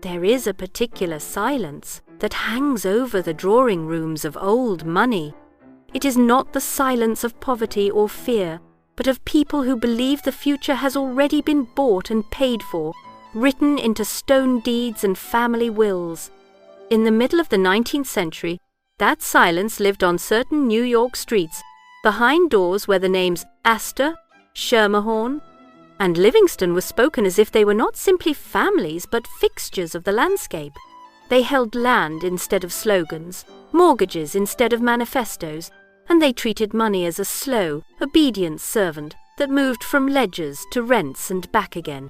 there is a particular silence that hangs over the drawing rooms of old money. It is not the silence of poverty or fear, but of people who believe the future has already been bought and paid for, written into stone deeds and family wills. In the middle of the 19th century, that silence lived on certain New York streets, behind doors where the names Astor, Schermerhorn, and Livingston were spoken as if they were not simply families but fixtures of the landscape. They held land instead of slogans, mortgages instead of manifestos, and they treated money as a slow, obedient servant that moved from ledgers to rents and back again.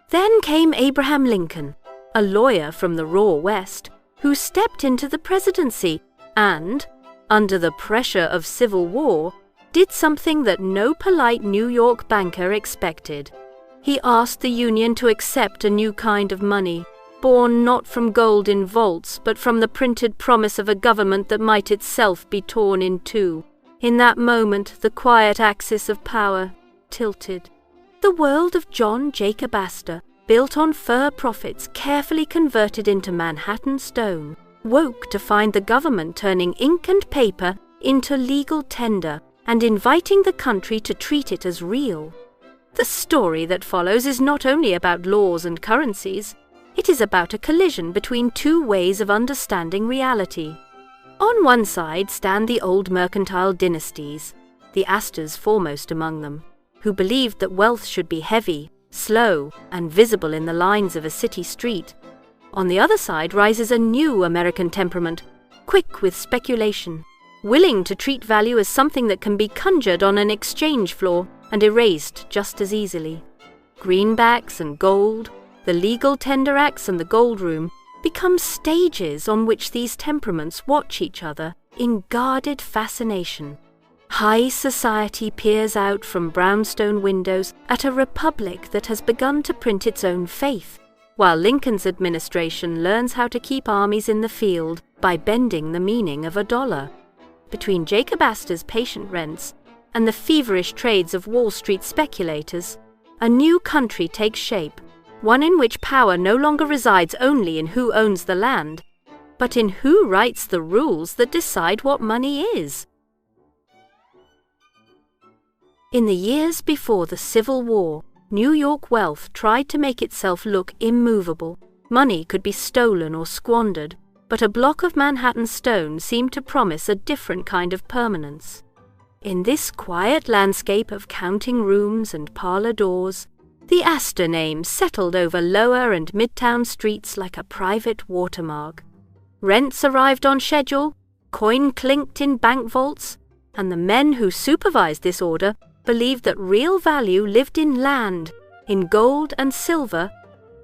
Then came Abraham Lincoln, a lawyer from the raw West, who stepped into the presidency and, under the pressure of civil war, did something that no polite New York banker expected. He asked the Union to accept a new kind of money, born not from gold in vaults, but from the printed promise of a government that might itself be torn in two. In that moment, the quiet axis of power tilted. The world of John Jacob Astor, built on fur profits carefully converted into Manhattan stone, woke to find the government turning ink and paper into legal tender and inviting the country to treat it as real. The story that follows is not only about laws and currencies, it is about a collision between two ways of understanding reality. On one side stand the old mercantile dynasties, the Astors foremost among them, who believed that wealth should be heavy, slow, and visible in the lines of a city street. On the other side rises a new American temperament, quick with speculation, willing to treat value as something that can be conjured on an exchange floor and erased just as easily. Greenbacks and gold, the legal tender acts and the gold room, become stages on which these temperaments watch each other in guarded fascination. High society peers out from brownstone windows at a republic that has begun to print its own faith, while Lincoln's administration learns how to keep armies in the field by bending the meaning of a dollar. Between Jacob Astor's patient rents and the feverish trades of Wall Street speculators, a new country takes shape, one in which power no longer resides only in who owns the land, but in who writes the rules that decide what money is. In the years before the Civil War, New York wealth tried to make itself look immovable. Money could be stolen or squandered, but a block of Manhattan stone seemed to promise a different kind of permanence. In this quiet landscape of counting rooms and parlor doors, the Astor name settled over lower and midtown streets like a private watermark. Rents arrived on schedule, coin clinked in bank vaults, and the men who supervised this order believed that real value lived in land, in gold and silver,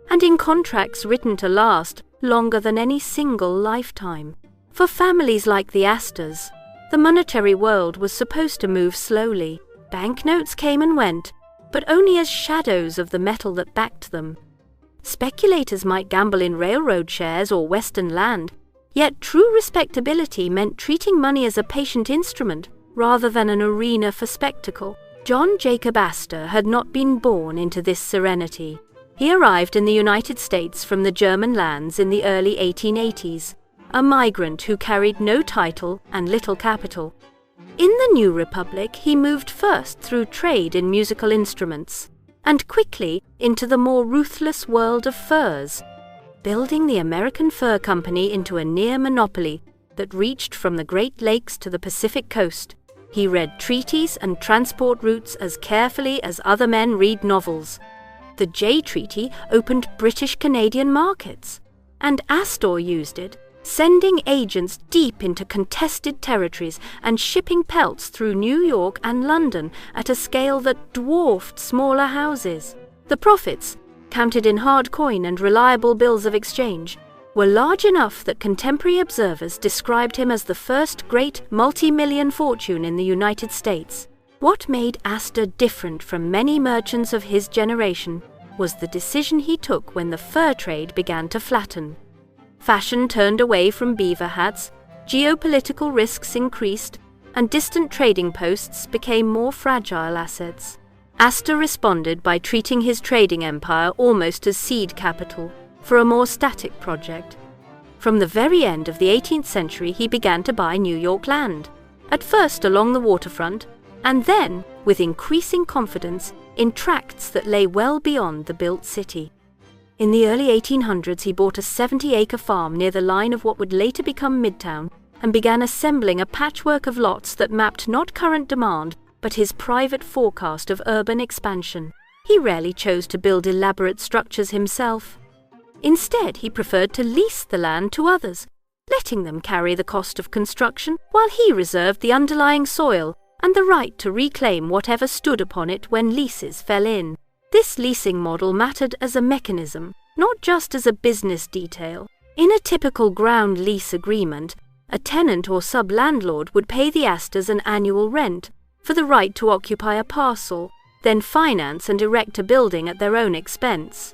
and in contracts written to last longer than any single lifetime. For families like the Astors, the monetary world was supposed to move slowly. Banknotes came and went, but only as shadows of the metal that backed them. Speculators might gamble in railroad shares or western land, yet true respectability meant treating money as a patient instrument rather than an arena for spectacle. John Jacob Astor had not been born into this serenity. He arrived in the United States from the German lands in the early 1880s, a migrant who carried no title and little capital. In the new republic, he moved first through trade in musical instruments, and quickly into the more ruthless world of furs, building the American Fur Company into a near monopoly that reached from the Great Lakes to the Pacific coast. He read treaties and transport routes as carefully as other men read novels. The Jay Treaty opened British-Canadian markets, and Astor used it, sending agents deep into contested territories and shipping pelts through New York and London at a scale that dwarfed smaller houses. The profits, counted in hard coin and reliable bills of exchange, were large enough that contemporary observers described him as the first great multi-million fortune in the United States. What made Astor different from many merchants of his generation was the decision he took when the fur trade began to flatten. Fashion turned away from beaver hats, geopolitical risks increased, and distant trading posts became more fragile assets. Astor responded by treating his trading empire almost as seed capital. for a more static project. From the very end of the 18th century, he began to buy New York land, at first along the waterfront, and then, with increasing confidence, in tracts that lay well beyond the built city. In the early 1800s, he bought a 70-acre farm near the line of what would later become Midtown and began assembling a patchwork of lots that mapped not current demand, but his private forecast of urban expansion. He rarely chose to build elaborate structures himself. Instead, he preferred to lease the land to others, letting them carry the cost of construction while he reserved the underlying soil and the right to reclaim whatever stood upon it when leases fell in. This leasing model mattered as a mechanism, not just as a business detail. In a typical ground lease agreement, a tenant or sub-landlord would pay the Astors an annual rent for the right to occupy a parcel, then finance and erect a building at their own expense.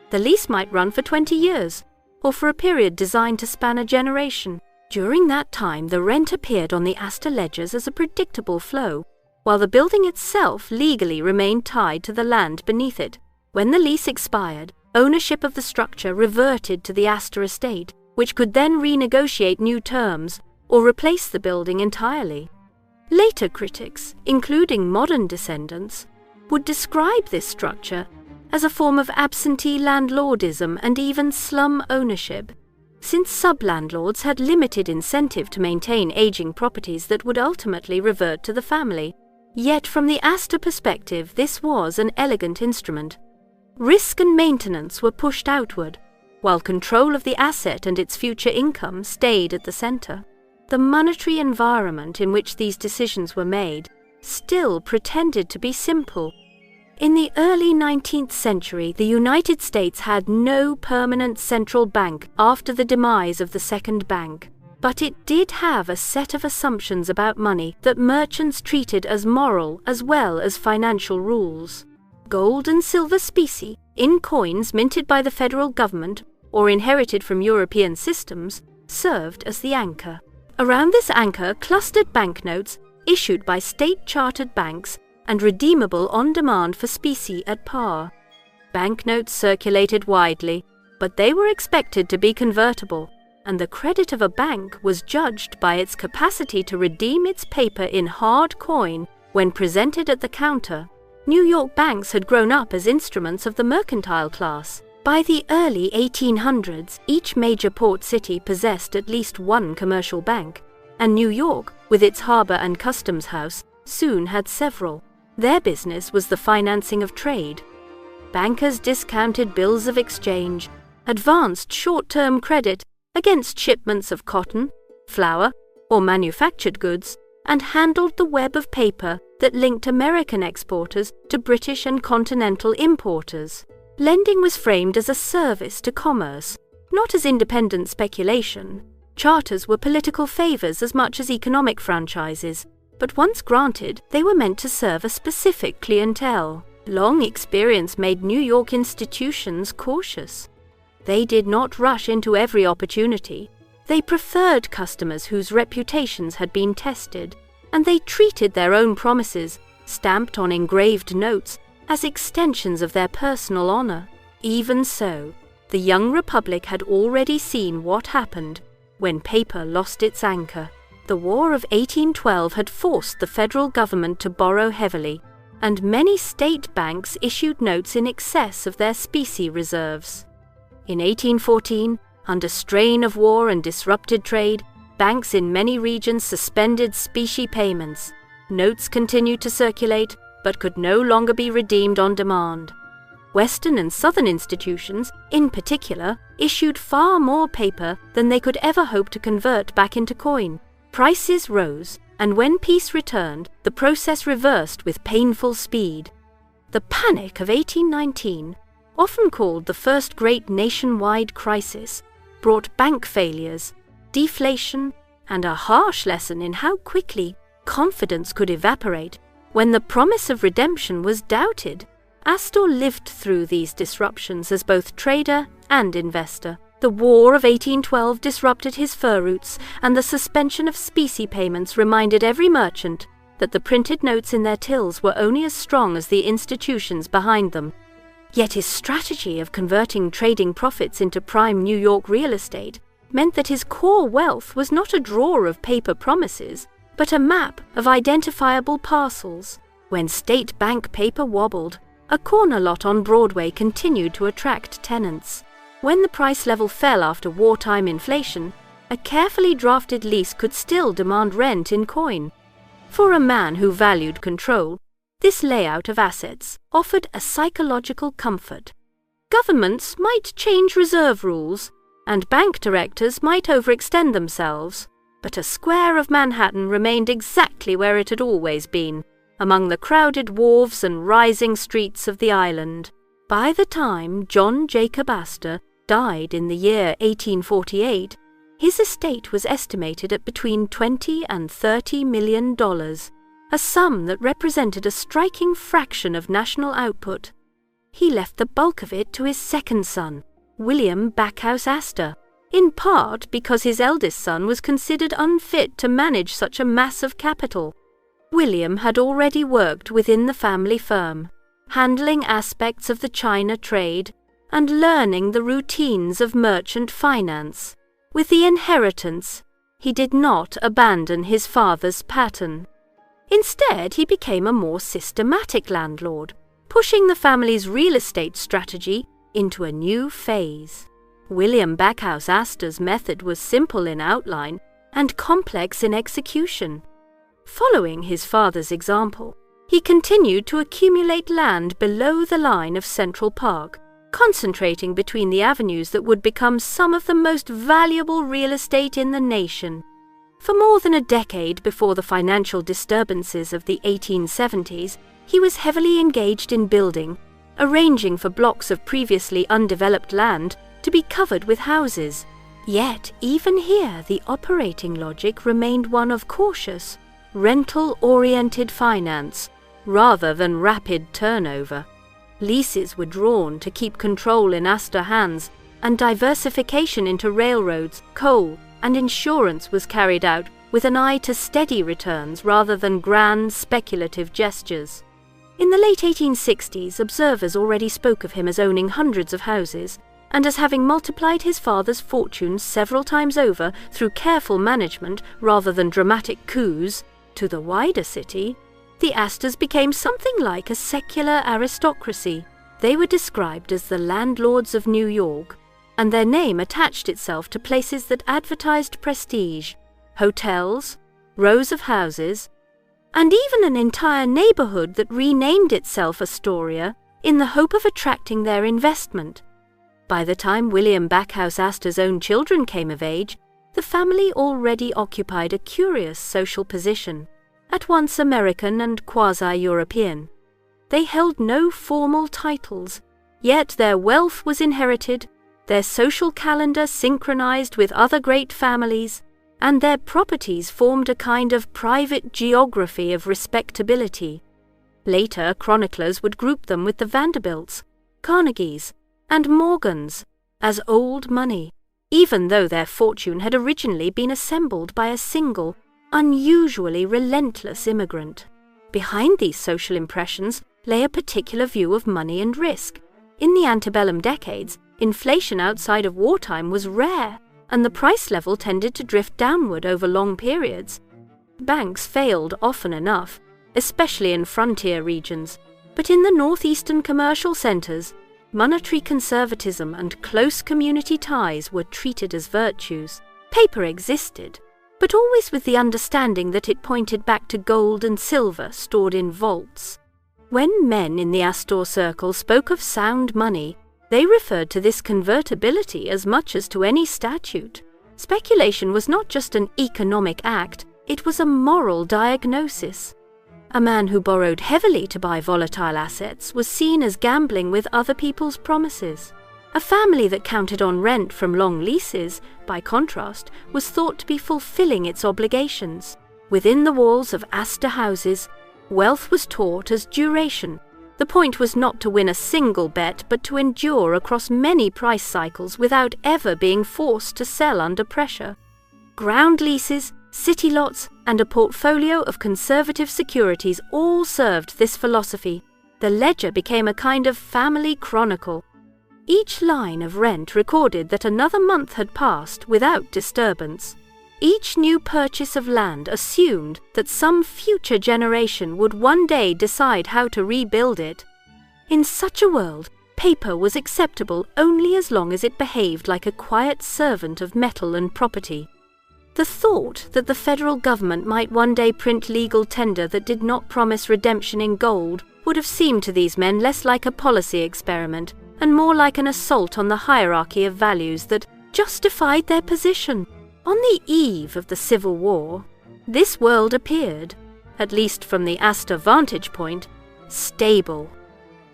The lease might run for 20 years, or for a period designed to span a generation. During that time, the rent appeared on the Astor ledgers as a predictable flow, while the building itself legally remained tied to the land beneath it. When the lease expired, ownership of the structure reverted to the Astor estate, which could then renegotiate new terms or replace the building entirely. Later critics, including modern descendants, would describe this structure as a form of absentee landlordism and even slum ownership, since sub-landlords had limited incentive to maintain aging properties that would ultimately revert to the family. Yet from the Astor perspective, this was an elegant instrument. Risk and maintenance were pushed outward, while control of the asset and its future income stayed at the center. The monetary environment in which these decisions were made still pretended to be simple. In the early 19th century, the United States had no permanent central bank after the demise of the Second Bank, but it did have a set of assumptions about money that merchants treated as moral as well as financial rules. Gold and silver specie, in coins minted by the federal government or inherited from European systems, served as the anchor. Around this anchor clustered banknotes issued by state-chartered banks and redeemable on demand for specie at par. Banknotes circulated widely, but they were expected to be convertible, and the credit of a bank was judged by its capacity to redeem its paper in hard coin when presented at the counter. New York banks had grown up as instruments of the mercantile class. By the early 1800s, each major port city possessed at least one commercial bank, and New York, with its harbor and customs house, soon had several. Their business was the financing of trade. Bankers discounted bills of exchange, advanced short-term credit against shipments of cotton, flour, or manufactured goods, and handled the web of paper that linked American exporters to British and continental importers. Lending was framed as a service to commerce, not as independent speculation. Charters were political favors as much as economic franchises, but once granted, they were meant to serve a specific clientele. Long experience made New York institutions cautious. They did not rush into every opportunity. They preferred customers whose reputations had been tested, and they treated their own promises, stamped on engraved notes, as extensions of their personal honor. Even so, the young republic had already seen what happened when paper lost its anchor. The War of 1812 had forced the federal government to borrow heavily, and many state banks issued notes in excess of their specie reserves. In 1814, under strain of war and disrupted trade, banks in many regions suspended specie payments. Notes continued to circulate, but could no longer be redeemed on demand. Western and Southern institutions, in particular, issued far more paper than they could ever hope to convert back into coin. Prices rose, and when peace returned, the process reversed with painful speed. The Panic of 1819, often called the first great nationwide crisis, brought bank failures, deflation, and a harsh lesson in how quickly confidence could evaporate when the promise of redemption was doubted. Astor lived through these disruptions as both trader and investor. The War of 1812 disrupted his fur routes, and the suspension of specie payments reminded every merchant that the printed notes in their tills were only as strong as the institutions behind them. Yet his strategy of converting trading profits into prime New York real estate meant that his core wealth was not a drawer of paper promises, but a map of identifiable parcels. When state bank paper wobbled, a corner lot on Broadway continued to attract tenants. When the price level fell after wartime inflation, a carefully drafted lease could still demand rent in coin. For a man who valued control, this layout of assets offered a psychological comfort. Governments might change reserve rules, and bank directors might overextend themselves, but a square of Manhattan remained exactly where it had always been, among the crowded wharves and rising streets of the island. By the time John Jacob Astor died in the year 1848, his estate was estimated at between $20 and $30 million, a sum that represented a striking fraction of national output. He left the bulk of it to his second son, William Backhouse Astor, in part because his eldest son was considered unfit to manage such a mass of capital. William had already worked within the family firm, handling aspects of the China trade and learning the routines of merchant finance. With the inheritance, he did not abandon his father's pattern. Instead, he became a more systematic landlord, pushing the family's real estate strategy into a new phase. William Backhouse Astor's method was simple in outline and complex in execution. Following his father's example, he continued to accumulate land below the line of Central Park, concentrating between the avenues that would become some of the most valuable real estate in the nation. For more than a decade before the financial disturbances of the 1870s, he was heavily engaged in building, arranging for blocks of previously undeveloped land to be covered with houses. Yet, even here, the operating logic remained one of cautious, rental-oriented finance, rather than rapid turnover. Leases were drawn to keep control in Astor hands, and diversification into railroads, coal, and insurance was carried out with an eye to steady returns rather than grand speculative gestures. In the late 1860s, observers already spoke of him as owning hundreds of houses, and as having multiplied his father's fortunes several times over through careful management rather than dramatic coups. To the wider city, the Astors became something like a secular aristocracy. They were described as the landlords of New York, and their name attached itself to places that advertised prestige, hotels, rows of houses, and even an entire neighborhood that renamed itself Astoria in the hope of attracting their investment. By the time William Backhouse Astor's own children came of age, the family already occupied a curious social position, at once American and quasi-European. They held no formal titles, yet their wealth was inherited, their social calendar synchronized with other great families, and their properties formed a kind of private geography of respectability. Later, chroniclers would group them with the Vanderbilts, Carnegies, and Morgans as old money, even though their fortune had originally been assembled by a single, unusually relentless immigrant. Behind these social impressions lay a particular view of money and risk. In the antebellum decades, inflation outside of wartime was rare, and the price level tended to drift downward over long periods. Banks failed often enough, especially in frontier regions, but in the northeastern commercial centers, monetary conservatism and close community ties were treated as virtues. Paper existed, but always with the understanding that it pointed back to gold and silver stored in vaults. When men in the Astor circle spoke of sound money, they referred to this convertibility as much as to any statute. Speculation was not just an economic act, it was a moral diagnosis. A man who borrowed heavily to buy volatile assets was seen as gambling with other people's promises. A family that counted on rent from long leases, by contrast, was thought to be fulfilling its obligations. Within the walls of Astor houses, wealth was taught as duration. The point was not to win a single bet, but to endure across many price cycles without ever being forced to sell under pressure. Ground leases, city lots, and a portfolio of conservative securities all served this philosophy. The ledger became a kind of family chronicle. Each line of rent recorded that another month had passed without disturbance. Each new purchase of land assumed that some future generation would one day decide how to rebuild it. In such a world, paper was acceptable only as long as it behaved like a quiet servant of metal and property. The thought that the federal government might one day print legal tender that did not promise redemption in gold would have seemed to these men less like a policy experiment and more like an assault on the hierarchy of values that justified their position. On the eve of the Civil War, this world appeared, at least from the Astor vantage point, stable.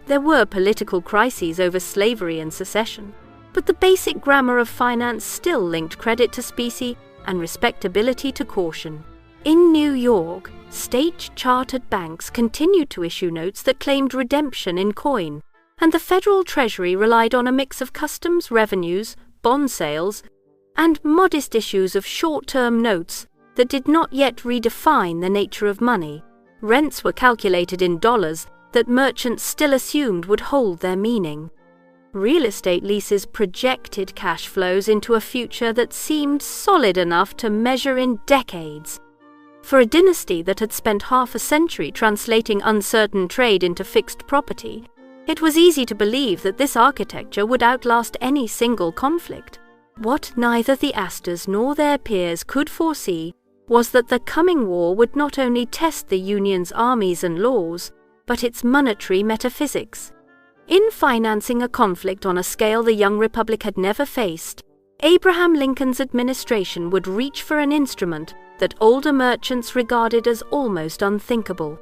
There were political crises over slavery and secession, but the basic grammar of finance still linked credit to specie and respectability to caution. In New York, state-chartered banks continued to issue notes that claimed redemption in coin, and the Federal Treasury relied on a mix of customs revenues, bond sales, and modest issues of short-term notes that did not yet redefine the nature of money. Rents were calculated in dollars that merchants still assumed would hold their meaning. Real estate leases projected cash flows into a future that seemed solid enough to measure in decades. For a dynasty that had spent half a century translating uncertain trade into fixed property, it was easy to believe that this architecture would outlast any single conflict. What neither the Astors nor their peers could foresee was that the coming war would not only test the Union's armies and laws, but its monetary metaphysics. In financing a conflict on a scale the young republic had never faced, Abraham Lincoln's administration would reach for an instrument that older merchants regarded as almost unthinkable.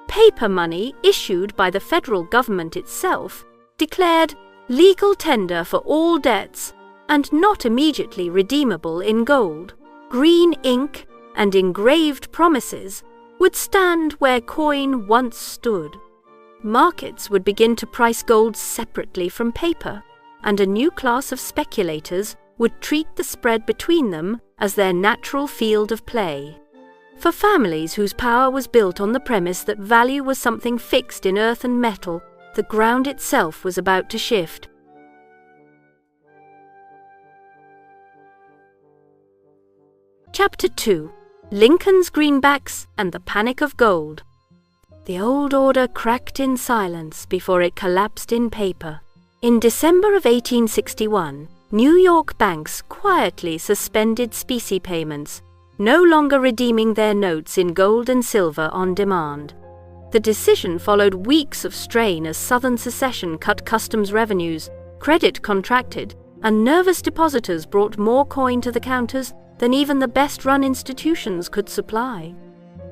Paper money issued by the federal government itself declared legal tender for all debts and not immediately redeemable in gold. Green ink and engraved promises would stand where coin once stood. Markets would begin to price gold separately from paper, and a new class of speculators would treat the spread between them as their natural field of play. For families whose power was built on the premise that value was something fixed in earth and metal, the ground itself was about to shift. Chapter 2: Lincoln's Greenbacks and the Panic of Gold. The old order cracked in silence before it collapsed in paper. In December of 1861, New York banks quietly suspended specie payments, no longer redeeming their notes in gold and silver on demand. The decision followed weeks of strain as Southern secession cut customs revenues, credit contracted, and nervous depositors brought more coin to the counters than even the best-run institutions could supply.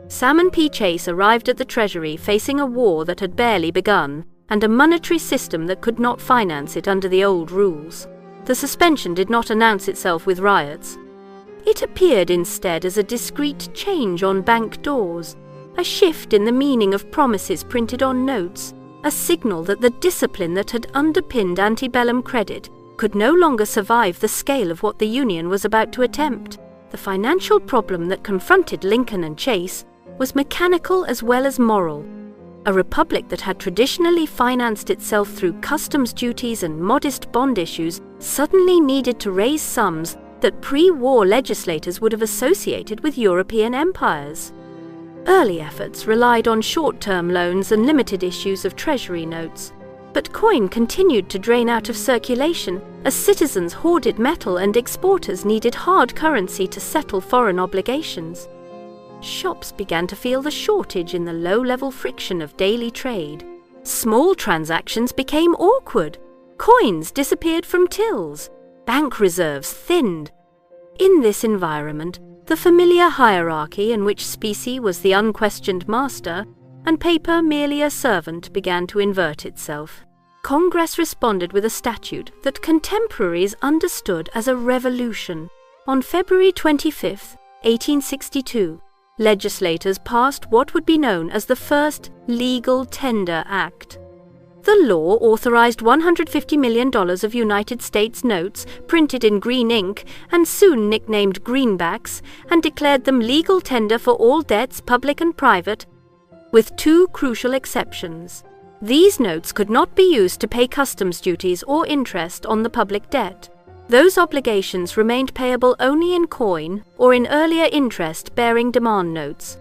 Salmon P. Chase arrived at the Treasury facing a war that had barely begun and a monetary system that could not finance it under the old rules. The suspension did not announce itself with riots. It appeared instead as a discreet change on bank doors, a shift in the meaning of promises printed on notes, a signal that the discipline that had underpinned antebellum credit could no longer survive the scale of what the Union was about to attempt. The financial problem that confronted Lincoln and Chase was mechanical as well as moral. A republic that had traditionally financed itself through customs duties and modest bond issues suddenly needed to raise sums that pre-war legislators would have associated with European empires. Early efforts relied on short-term loans and limited issues of treasury notes, but coin continued to drain out of circulation as citizens hoarded metal and exporters needed hard currency to settle foreign obligations. Shops began to feel the shortage in the low-level friction of daily trade. Small transactions became awkward. Coins disappeared from tills. Bank reserves thinned. In this environment, the familiar hierarchy in which specie was the unquestioned master and paper merely a servant began to invert itself. Congress responded with a statute that contemporaries understood as a revolution. On February 25, 1862, legislators passed what would be known as the first Legal Tender Act. The law authorized $150 million of United States notes printed in green ink and soon nicknamed Greenbacks and declared them legal tender for all debts, public and private, with two crucial exceptions. These notes could not be used to pay customs duties or interest on the public debt. Those obligations remained payable only in coin or in earlier interest-bearing demand notes.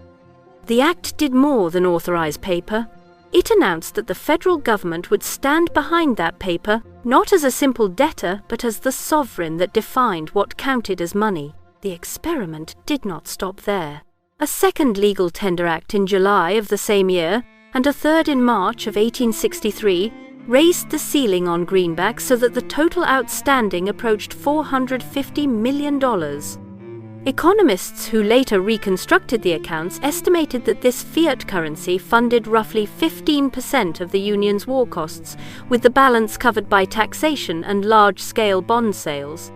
The Act did more than authorize paper. It announced that the federal government would stand behind that paper, not as a simple debtor, but as the sovereign that defined what counted as money. The experiment did not stop there. A second legal tender act in July of the same year, and a third in March of 1863, raised the ceiling on greenbacks so that the total outstanding approached $450 million. Economists who later reconstructed the accounts estimated that this fiat currency funded roughly 15% of the Union's war costs, with the balance covered by taxation and large-scale bond sales.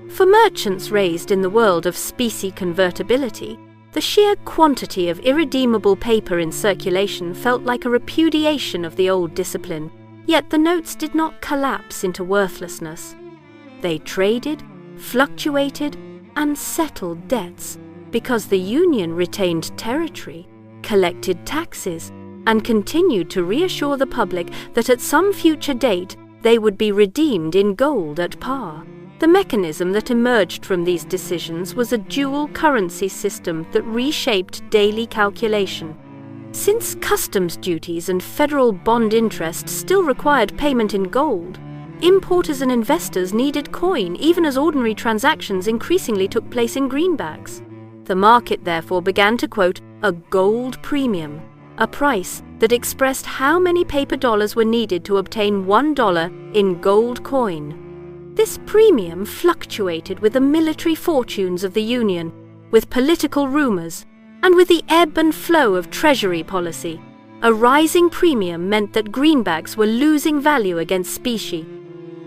For merchants raised in the world of specie convertibility, the sheer quantity of irredeemable paper in circulation felt like a repudiation of the old discipline, yet the notes did not collapse into worthlessness. They traded, fluctuated, and settled debts because the Union retained territory, collected taxes, and continued to reassure the public that at some future date they would be redeemed in gold at par. The mechanism that emerged from these decisions was a dual currency system that reshaped daily calculation. Since customs duties and federal bond interest still required payment in gold, importers and investors needed coin even as ordinary transactions increasingly took place in greenbacks. The market therefore began to quote a gold premium, a price that expressed how many paper dollars were needed to obtain $1 in gold coin. This premium fluctuated with the military fortunes of the Union, with political rumors, and with the ebb and flow of Treasury policy. A rising premium meant that greenbacks were losing value against specie.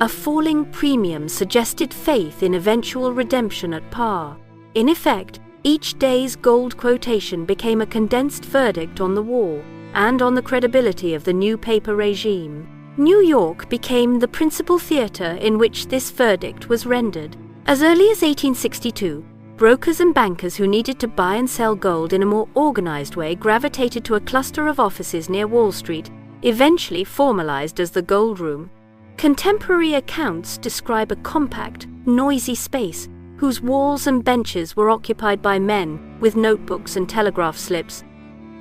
A falling premium suggested faith in eventual redemption at par. In effect, each day's gold quotation became a condensed verdict on the war and on the credibility of the new paper regime. New York became the principal theater in which this verdict was rendered. As early as 1862, brokers and bankers who needed to buy and sell gold in a more organized way gravitated to a cluster of offices near Wall Street, eventually formalized as the Gold Room. Contemporary accounts describe a compact, noisy space whose walls and benches were occupied by men with notebooks and telegraph slips,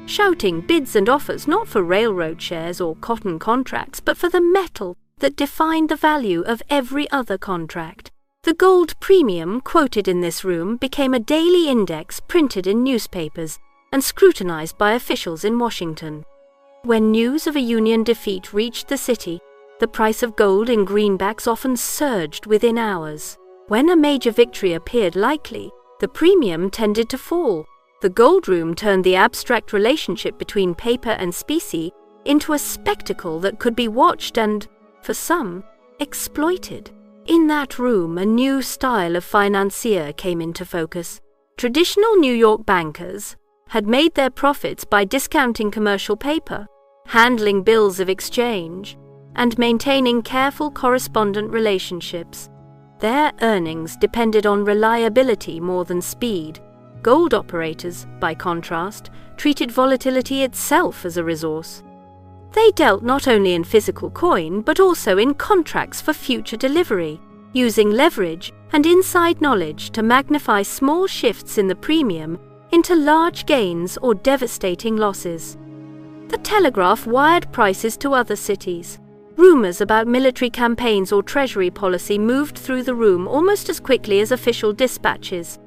shouting bids and offers not for railroad shares or cotton contracts, but for the metal that defined the value of every other contract. The gold premium quoted in this room became a daily index printed in newspapers and scrutinized by officials in Washington. When news of a Union defeat reached the city, the price of gold in greenbacks often surged within hours. When a major victory appeared likely, the premium tended to fall. The Gold Room turned the abstract relationship between paper and specie into a spectacle that could be watched and, for some, exploited. In that room, a new style of financier came into focus. Traditional New York bankers had made their profits by discounting commercial paper, handling bills of exchange, and maintaining careful correspondent relationships. Their earnings depended on reliability more than speed. Gold operators, by contrast, treated volatility itself as a resource. They dealt not only in physical coin, but also in contracts for future delivery, using leverage and inside knowledge to magnify small shifts in the premium into large gains or devastating losses. The telegraph wired prices to other cities. Rumors about military campaigns or treasury policy moved through the room almost as quickly as official dispatches.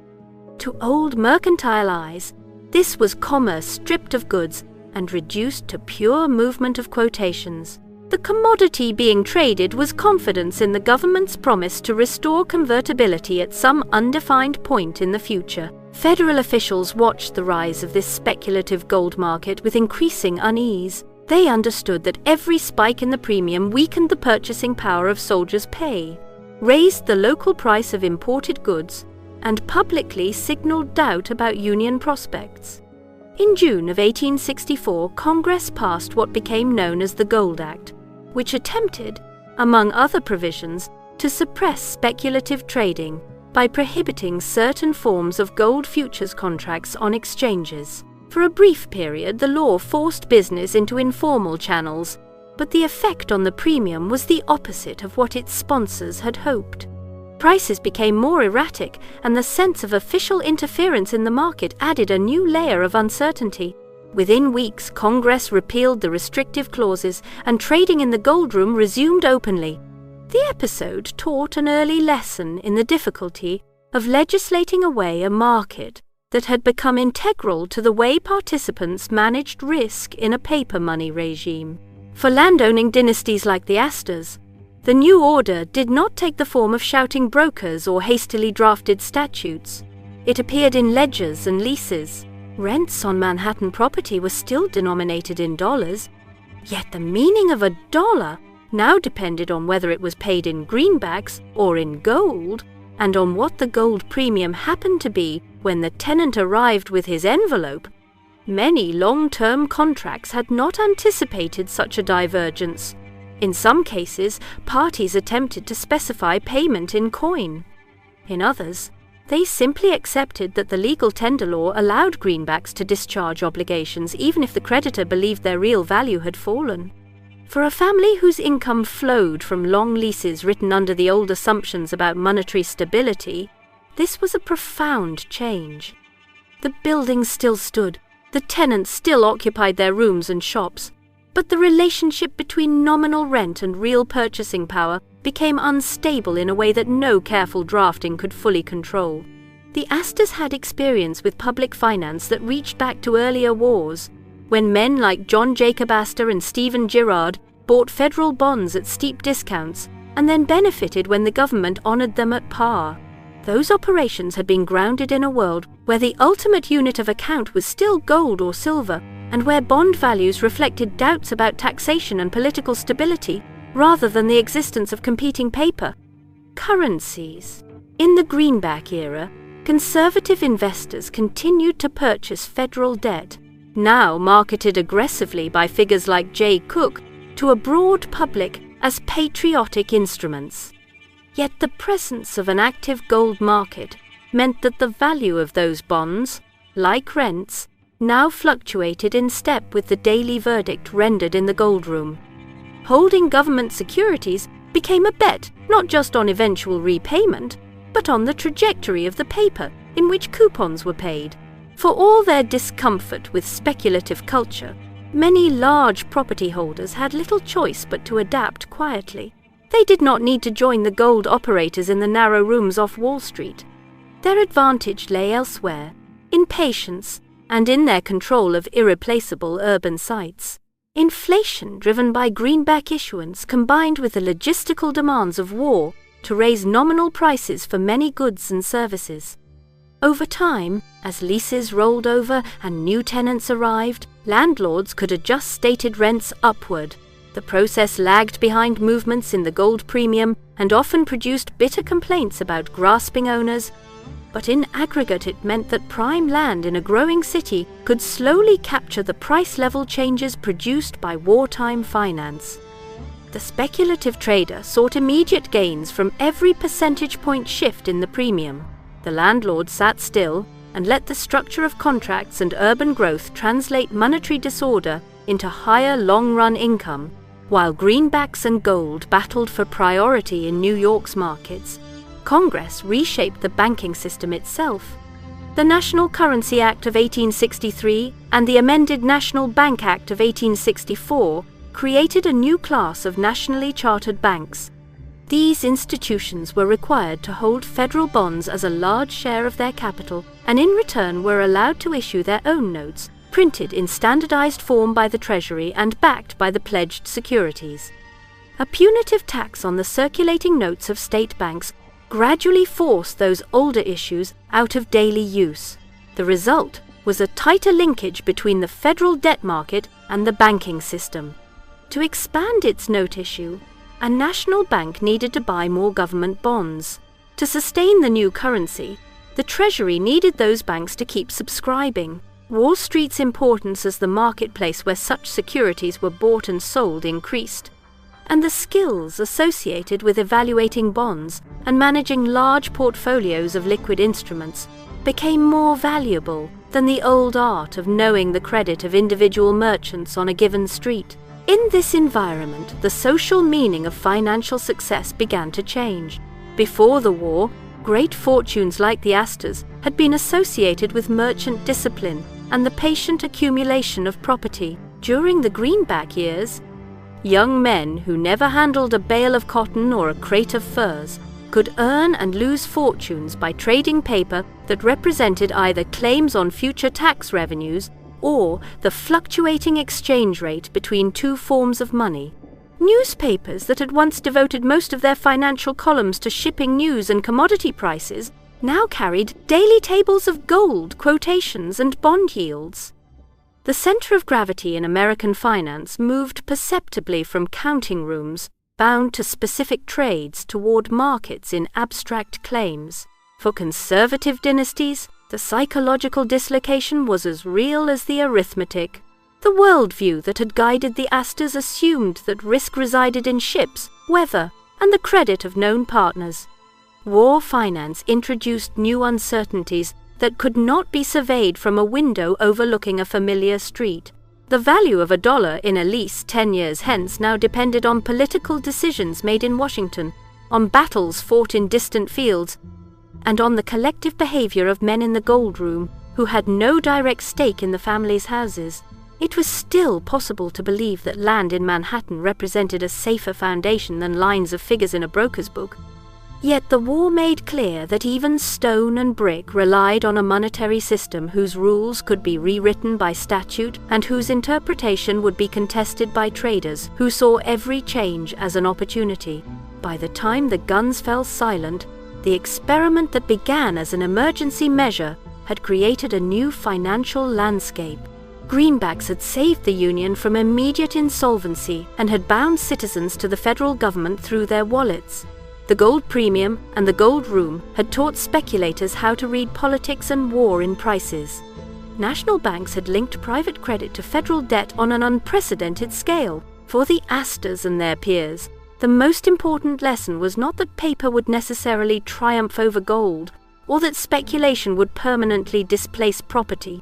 To old mercantile eyes, this was commerce stripped of goods and reduced to pure movement of quotations. The commodity being traded was confidence in the government's promise to restore convertibility at some undefined point in the future. Federal officials watched the rise of this speculative gold market with increasing unease. They understood that every spike in the premium weakened the purchasing power of soldiers' pay, raised the local price of imported goods, and publicly signaled doubt about Union prospects. In June of 1864, Congress passed what became known as the Gold Act, which attempted, among other provisions, to suppress speculative trading by prohibiting certain forms of gold futures contracts on exchanges. For a brief period, the law forced business into informal channels, but the effect on the premium was the opposite of what its sponsors had hoped. Prices became more erratic, and the sense of official interference in the market added a new layer of uncertainty. Within weeks, Congress repealed the restrictive clauses, and trading in the gold room resumed openly. The episode taught an early lesson in the difficulty of legislating away a market that had become integral to the way participants managed risk in a paper money regime. For landowning dynasties like the Astors, the new order did not take the form of shouting brokers or hastily drafted statutes. It appeared in ledgers and leases. Rents on Manhattan property were still denominated in dollars, yet the meaning of a dollar now depended on whether it was paid in greenbacks or in gold, and on what the gold premium happened to be when the tenant arrived with his envelope. Many long-term contracts had not anticipated such a divergence. In some cases, parties attempted to specify payment in coin. In others, they simply accepted that the legal tender law allowed greenbacks to discharge obligations even if the creditor believed their real value had fallen. For a family whose income flowed from long leases written under the old assumptions about monetary stability, this was a profound change. The buildings still stood, the tenants still occupied their rooms and shops, but the relationship between nominal rent and real purchasing power became unstable in a way that no careful drafting could fully control. The Astors had experience with public finance that reached back to earlier wars, when men like John Jacob Astor and Stephen Girard bought federal bonds at steep discounts and then benefited when the government honored them at par. Those operations had been grounded in a world where the ultimate unit of account was still gold or silver, and where bond values reflected doubts about taxation and political stability rather than the existence of competing paper. Currencies. In the greenback era, conservative investors continued to purchase federal debt, now marketed aggressively by figures like J. Cook to a broad public as patriotic instruments. Yet the presence of an active gold market meant that the value of those bonds, like rents, now fluctuated in step with the daily verdict rendered in the gold room. Holding government securities became a bet not just on eventual repayment, but on the trajectory of the paper in which coupons were paid. For all their discomfort with speculative culture, many large property holders had little choice but to adapt quietly. They did not need to join the gold operators in the narrow rooms off Wall Street. Their advantage lay elsewhere, in patience and in their control of irreplaceable urban sites. Inflation driven by greenback issuance combined with the logistical demands of war to raise nominal prices for many goods and services. Over time, as leases rolled over and new tenants arrived, landlords could adjust stated rents upward. The process lagged behind movements in the gold premium and often produced bitter complaints about grasping owners, but in aggregate it meant that prime land in a growing city could slowly capture the price level changes produced by wartime finance. The speculative trader sought immediate gains from every percentage point shift in the premium. The landlord sat still and let the structure of contracts and urban growth translate monetary disorder into higher long-run income, while greenbacks and gold battled for priority in New York's markets. Congress reshaped the banking system itself. The National Currency Act of 1863 and the amended National Bank Act of 1864 created a new class of nationally chartered banks. These institutions were required to hold federal bonds as a large share of their capital, and in return were allowed to issue their own notes, printed in standardized form by the Treasury and backed by the pledged securities. A punitive tax on the circulating notes of state banks gradually forced those older issues out of daily use. The result was a tighter linkage between the federal debt market and the banking system. To expand its note issue, a national bank needed to buy more government bonds. To sustain the new currency, the Treasury needed those banks to keep subscribing. Wall Street's importance as the marketplace where such securities were bought and sold increased, and the skills associated with evaluating bonds and managing large portfolios of liquid instruments became more valuable than the old art of knowing the credit of individual merchants on a given street. In this environment, the social meaning of financial success began to change. Before the war, great fortunes like the Astors had been associated with merchant discipline and the patient accumulation of property. During the Greenback years, young men who never handled a bale of cotton or a crate of furs could earn and lose fortunes by trading paper that represented either claims on future tax revenues or the fluctuating exchange rate between two forms of money. Newspapers that had once devoted most of their financial columns to shipping news and commodity prices now carried daily tables of gold, quotations, and bond yields. The center of gravity in American finance moved perceptibly from counting rooms bound to specific trades toward markets in abstract claims. For conservative dynasties, the psychological dislocation was as real as the arithmetic. The worldview that had guided the Astors assumed that risk resided in ships, weather, and the credit of known partners. War finance introduced new uncertainties that could not be surveyed from a window overlooking a familiar street. The value of $1 in a lease 10 years hence now depended on political decisions made in Washington, on battles fought in distant fields, and on the collective behavior of men in the gold room who had no direct stake in the family's houses. It was still possible to believe that land in Manhattan represented a safer foundation than lines of figures in a broker's book. Yet the war made clear that even stone and brick relied on a monetary system whose rules could be rewritten by statute and whose interpretation would be contested by traders who saw every change as an opportunity. By the time the guns fell silent, the experiment that began as an emergency measure had created a new financial landscape. Greenbacks had saved the Union from immediate insolvency and had bound citizens to the federal government through their wallets. The gold premium and the gold room had taught speculators how to read politics and war in prices. National banks had linked private credit to federal debt on an unprecedented scale. For the Astors and their peers, the most important lesson was not that paper would necessarily triumph over gold, or that speculation would permanently displace property.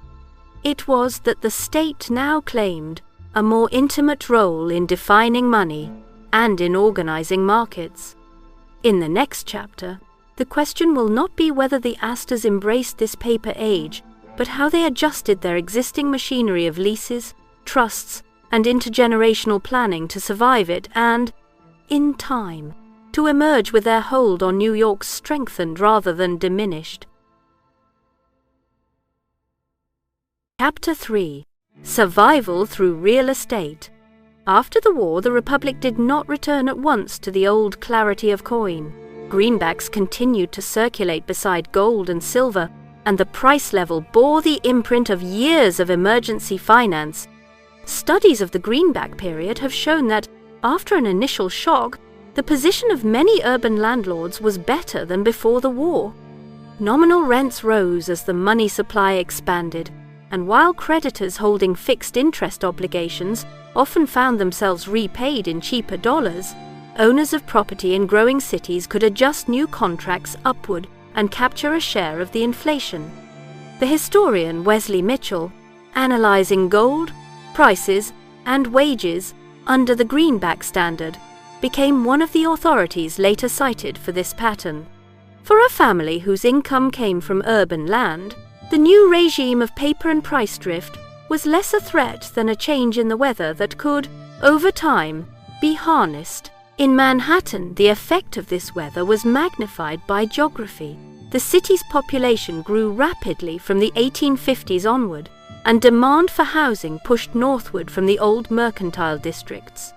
It was that the state now claimed a more intimate role in defining money and in organizing markets. In the next chapter, the question will not be whether the Astors embraced this paper age, but how they adjusted their existing machinery of leases, trusts, and intergenerational planning to survive it and, in time, to emerge with their hold on New York strengthened rather than diminished. Chapter 3. Survival through Real Estate. After the war, the Republic did not return at once to the old clarity of coin. Greenbacks continued to circulate beside gold and silver, and the price level bore the imprint of years of emergency finance. Studies of the Greenback period have shown that, after an initial shock, the position of many urban landlords was better than before the war. Nominal rents rose as the money supply expanded, and while creditors holding fixed interest obligations often found themselves repaid in cheaper dollars, owners of property in growing cities could adjust new contracts upward and capture a share of the inflation. The historian Wesley Mitchell, analyzing gold, prices, and wages under the Greenback standard, became one of the authorities later cited for this pattern. For a family whose income came from urban land, the new regime of paper and price drift was less a threat than a change in the weather that could, over time, be harnessed. In Manhattan, the effect of this weather was magnified by geography. The city's population grew rapidly from the 1850s onward, and demand for housing pushed northward from the old mercantile districts.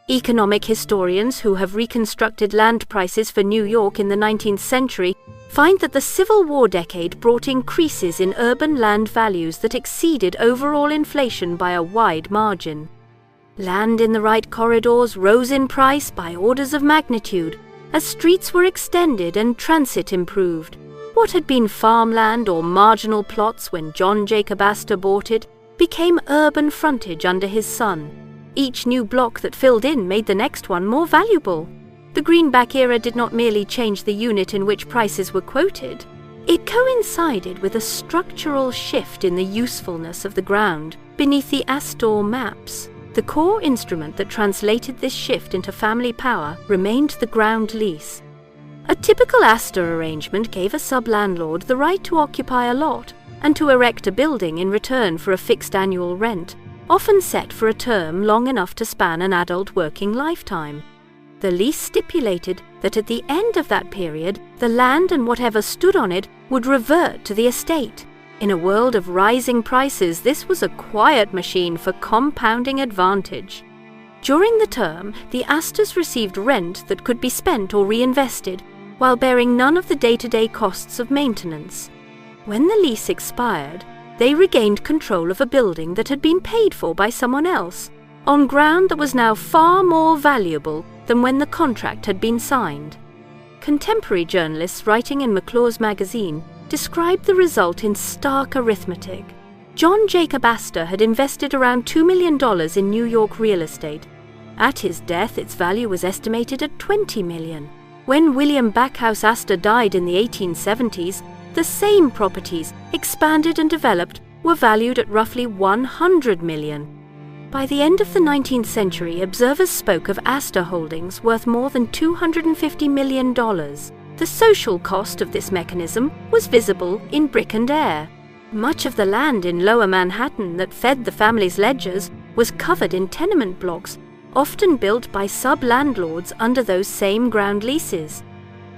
Economic historians who have reconstructed land prices for New York in the 19th century find that the Civil War decade brought increases in urban land values that exceeded overall inflation by a wide margin. Land in the right corridors rose in price by orders of magnitude as streets were extended and transit improved. What had been farmland or marginal plots when John Jacob Astor bought it became urban frontage under his son. Each new block that filled in made the next one more valuable. The Greenback era did not merely change the unit in which prices were quoted. It coincided with a structural shift in the usefulness of the ground beneath the Astor maps. The core instrument that translated this shift into family power remained the ground lease. A typical Astor arrangement gave a sub-landlord the right to occupy a lot and to erect a building in return for a fixed annual rent, often set for a term long enough to span an adult working lifetime. The lease stipulated that at the end of that period, the land and whatever stood on it would revert to the estate. In a world of rising prices, this was a quiet machine for compounding advantage. During the term, the Astors received rent that could be spent or reinvested, while bearing none of the day-to-day costs of maintenance. When the lease expired, they regained control of a building that had been paid for by someone else, on ground that was now far more valuable than when the contract had been signed. Contemporary journalists writing in McClure's magazine described the result in stark arithmetic. John Jacob Astor had invested around $2 million in New York real estate. At his death, its value was estimated at $20 million. When William Backhouse Astor died in the 1870s, the same properties, expanded and developed, were valued at roughly $100 million. By the end of the 19th century, observers spoke of Astor holdings worth more than $250 million. The social cost of this mechanism was visible in brick and air. Much of the land in Lower Manhattan that fed the family's ledgers was covered in tenement blocks, often built by sub-landlords under those same ground leases.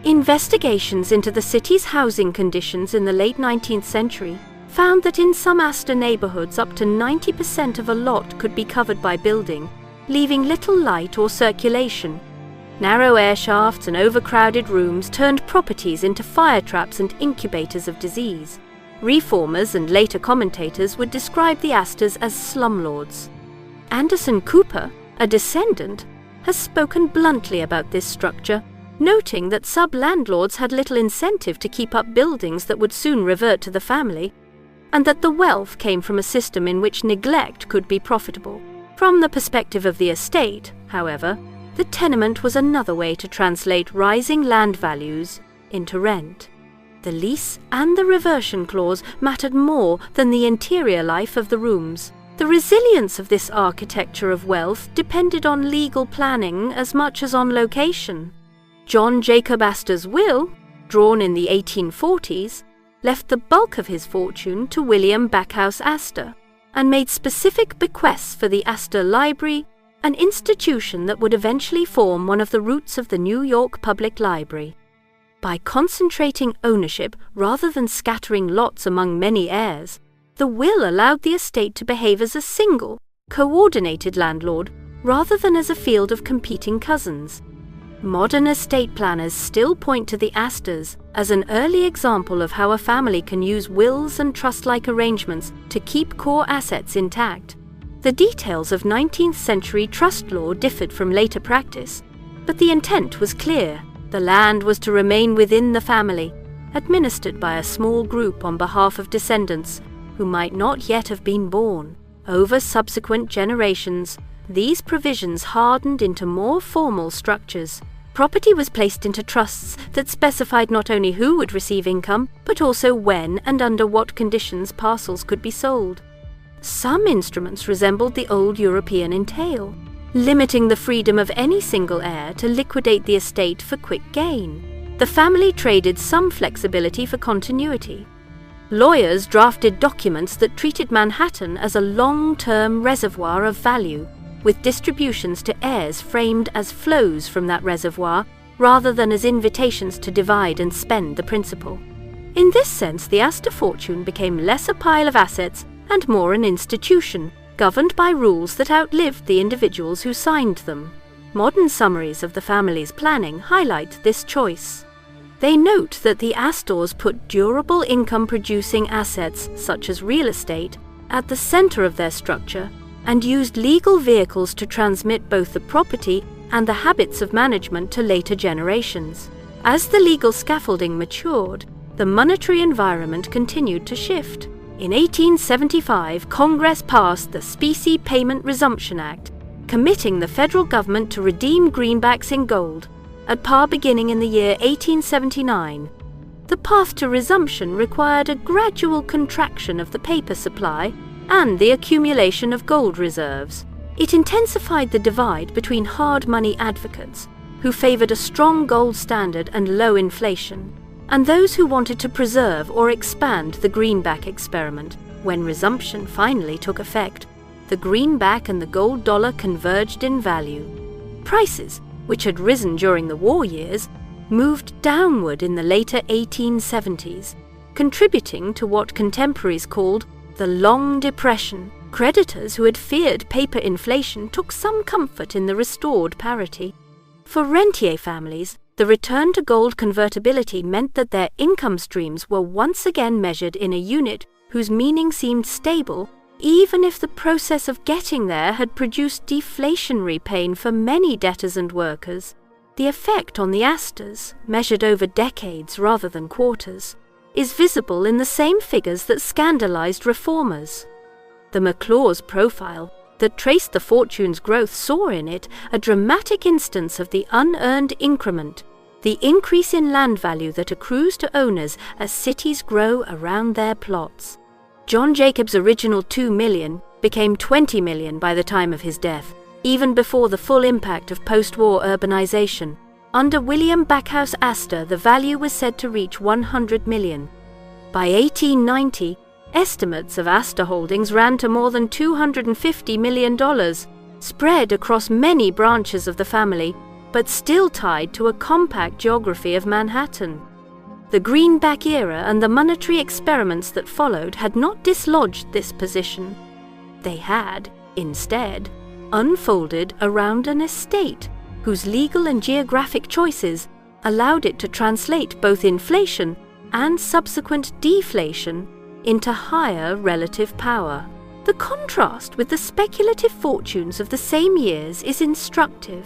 Investigations into the city's housing conditions in the late 19th century found that in some Astor neighborhoods up to 90% of a lot could be covered by building, leaving little light or circulation. Narrow air shafts and overcrowded rooms turned properties into fire traps and incubators of disease. Reformers and later commentators would describe the Astors as slumlords. Anderson Cooper, a descendant, has spoken bluntly about this structure, noting that sub-landlords had little incentive to keep up buildings that would soon revert to the family, and that the wealth came from a system in which neglect could be profitable. From the perspective of the estate, however, the tenement was another way to translate rising land values into rent. The lease and the reversion clause mattered more than the interior life of the rooms. The resilience of this architecture of wealth depended on legal planning as much as on location. John Jacob Astor's will, drawn in the 1840s, left the bulk of his fortune to William Backhouse Astor, and made specific bequests for the Astor Library, an institution that would eventually form one of the roots of the New York Public Library. By concentrating ownership rather than scattering lots among many heirs, the will allowed the estate to behave as a single, coordinated landlord rather than as a field of competing cousins. Modern estate planners still point to the Astors as an early example of how a family can use wills and trust-like arrangements to keep core assets intact. The details of 19th century trust law differed from later practice, but the intent was clear. The land was to remain within the family, administered by a small group on behalf of descendants who might not yet have been born. Over subsequent generations, these provisions hardened into more formal structures. Property was placed into trusts that specified not only who would receive income, but also when and under what conditions parcels could be sold. Some instruments resembled the old European entail, limiting the freedom of any single heir to liquidate the estate for quick gain. The family traded some flexibility for continuity. Lawyers drafted documents that treated Manhattan as a long-term reservoir of value, with distributions to heirs framed as flows from that reservoir rather than as invitations to divide and spend the principal. In this sense, the Astor fortune became less a pile of assets and more an institution, governed by rules that outlived the individuals who signed them. Modern summaries of the family's planning highlight this choice. They note that the Astors put durable income-producing assets, such as real estate, at the center of their structure and used legal vehicles to transmit both the property and the habits of management to later generations. As the legal scaffolding matured, the monetary environment continued to shift. In 1875, Congress passed the Specie Payment Resumption Act, committing the federal government to redeem greenbacks in gold, at par beginning in the year 1879. The path to resumption required a gradual contraction of the paper supply and the accumulation of gold reserves. It intensified the divide between hard money advocates, who favored a strong gold standard and low inflation, and those who wanted to preserve or expand the greenback experiment. When resumption finally took effect, the greenback and the gold dollar converged in value. Prices, which had risen during the war years, moved downward in the later 1870s, contributing to what contemporaries called the Long Depression. Creditors who had feared paper inflation took some comfort in the restored parity. For rentier families, the return to gold convertibility meant that their income streams were once again measured in a unit whose meaning seemed stable, even if the process of getting there had produced deflationary pain for many debtors and workers. The effect on the Astors, measured over decades rather than quarters, is visible in the same figures that scandalized reformers. The McClaw's profile that traced the fortune's growth saw in it a dramatic instance of the unearned increment, the increase in land value that accrues to owners as cities grow around their plots. John Jacob's original $2 million became $20 million by the time of his death, even before the full impact of post-war urbanization. Under William Backhouse Astor, the value was said to reach $100 million. By 1890, estimates of Astor holdings ran to more than $250 million, spread across many branches of the family, but still tied to a compact geography of Manhattan. The greenback era and the monetary experiments that followed had not dislodged this position. They had, instead, unfolded around an estate whose legal and geographic choices allowed it to translate both inflation and subsequent deflation into higher relative power. The contrast with the speculative fortunes of the same years is instructive.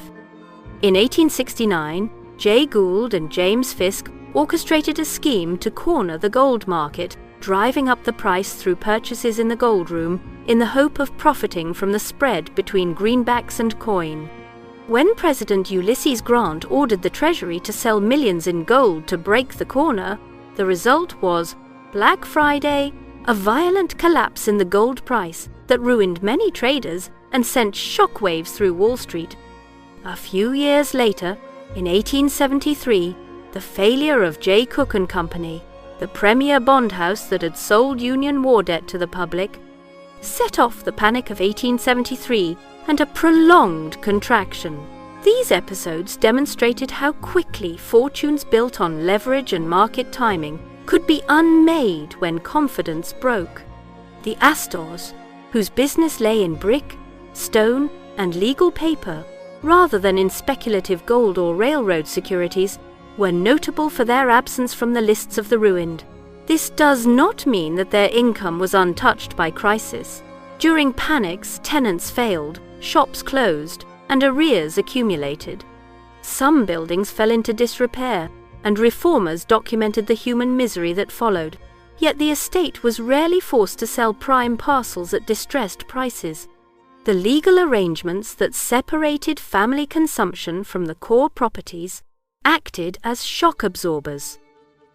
In 1869, Jay Gould and James Fisk orchestrated a scheme to corner the gold market, driving up the price through purchases in the gold room in the hope of profiting from the spread between greenbacks and coin. When President Ulysses Grant ordered the Treasury to sell millions in gold to break the corner, the result was Black Friday, a violent collapse in the gold price that ruined many traders and sent shockwaves through Wall Street. A few years later, in 1873, the failure of J. Cook & Company, the premier bond house that had sold Union war debt to the public, set off the Panic of 1873 and a prolonged contraction. These episodes demonstrated how quickly fortunes built on leverage and market timing could be unmade when confidence broke. The Astors, whose business lay in brick, stone, and legal paper, rather than in speculative gold or railroad securities, were notable for their absence from the lists of the ruined. This does not mean that their income was untouched by crisis. During panics, tenants failed, shops closed, and arrears accumulated. Some buildings fell into disrepair, and reformers documented the human misery that followed. Yet the estate was rarely forced to sell prime parcels at distressed prices. The legal arrangements that separated family consumption from the core properties acted as shock absorbers.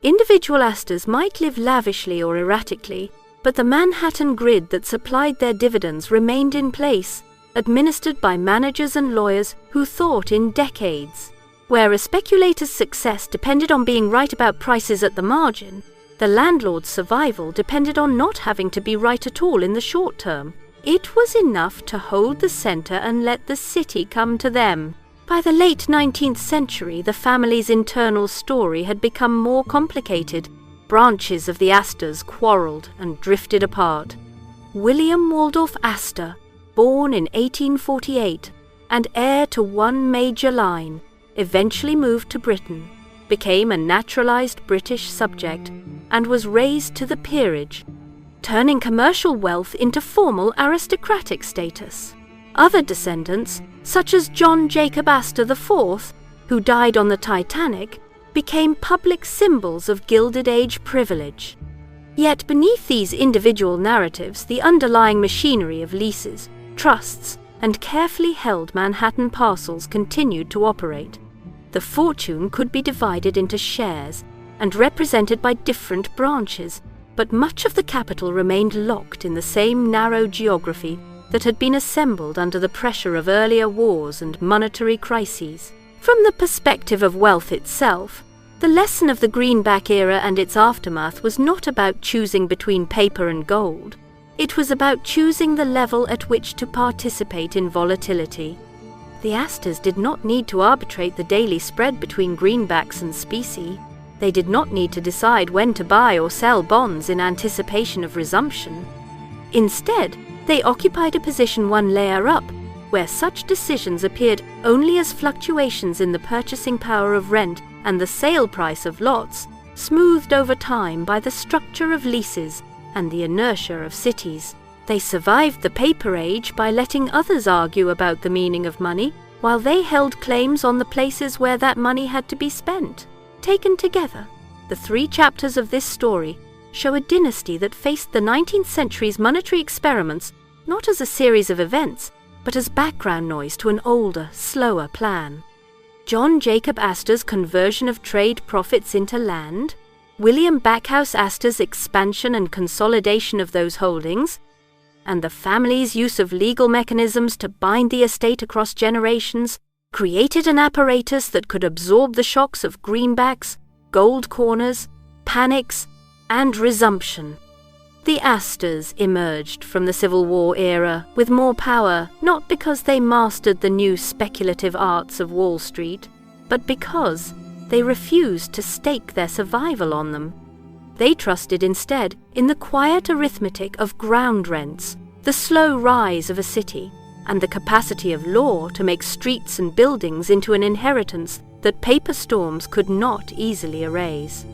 Individual Astors might live lavishly or erratically, but the Manhattan grid that supplied their dividends remained in place, administered by managers and lawyers who thought in decades. Where a speculator's success depended on being right about prices at the margin, the landlord's survival depended on not having to be right at all in the short term. It was enough to hold the center and let the city come to them. By the late 19th century, the family's internal story had become more complicated. Branches of the Astors quarreled and drifted apart. William Waldorf Astor, born in 1848 and heir to one major line, eventually moved to Britain, became a naturalized British subject, and was raised to the peerage, turning commercial wealth into formal aristocratic status. Other descendants, such as John Jacob Astor IV, who died on the Titanic, became public symbols of Gilded Age privilege. Yet beneath these individual narratives, the underlying machinery of leases, trusts, and carefully held Manhattan parcels continued to operate. The fortune could be divided into shares and represented by different branches, but much of the capital remained locked in the same narrow geography that had been assembled under the pressure of earlier wars and monetary crises. From the perspective of wealth itself, the lesson of the Greenback era and its aftermath was not about choosing between paper and gold. It was about choosing the level at which to participate in volatility. The Astors did not need to arbitrate the daily spread between greenbacks and specie. They did not need to decide when to buy or sell bonds in anticipation of resumption. Instead, they occupied a position one layer up, where such decisions appeared only as fluctuations in the purchasing power of rent and the sale price of lots, smoothed over time by the structure of leases and the inertia of cities. They survived the paper age by letting others argue about the meaning of money, while they held claims on the places where that money had to be spent. Taken together, the 3 chapters of this story show a dynasty that faced the 19th century's monetary experiments not as a series of events, but as background noise to an older, slower plan. John Jacob Astor's conversion of trade profits into land, William Backhouse Astor's expansion and consolidation of those holdings, and the family's use of legal mechanisms to bind the estate across generations created an apparatus that could absorb the shocks of greenbacks, gold corners, panics, and resumption. The Astors emerged from the Civil War era with more power, not because they mastered the new speculative arts of Wall Street, but because they refused to stake their survival on them. They trusted instead in the quiet arithmetic of ground rents, the slow rise of a city, and the capacity of law to make streets and buildings into an inheritance that paper storms could not easily erase.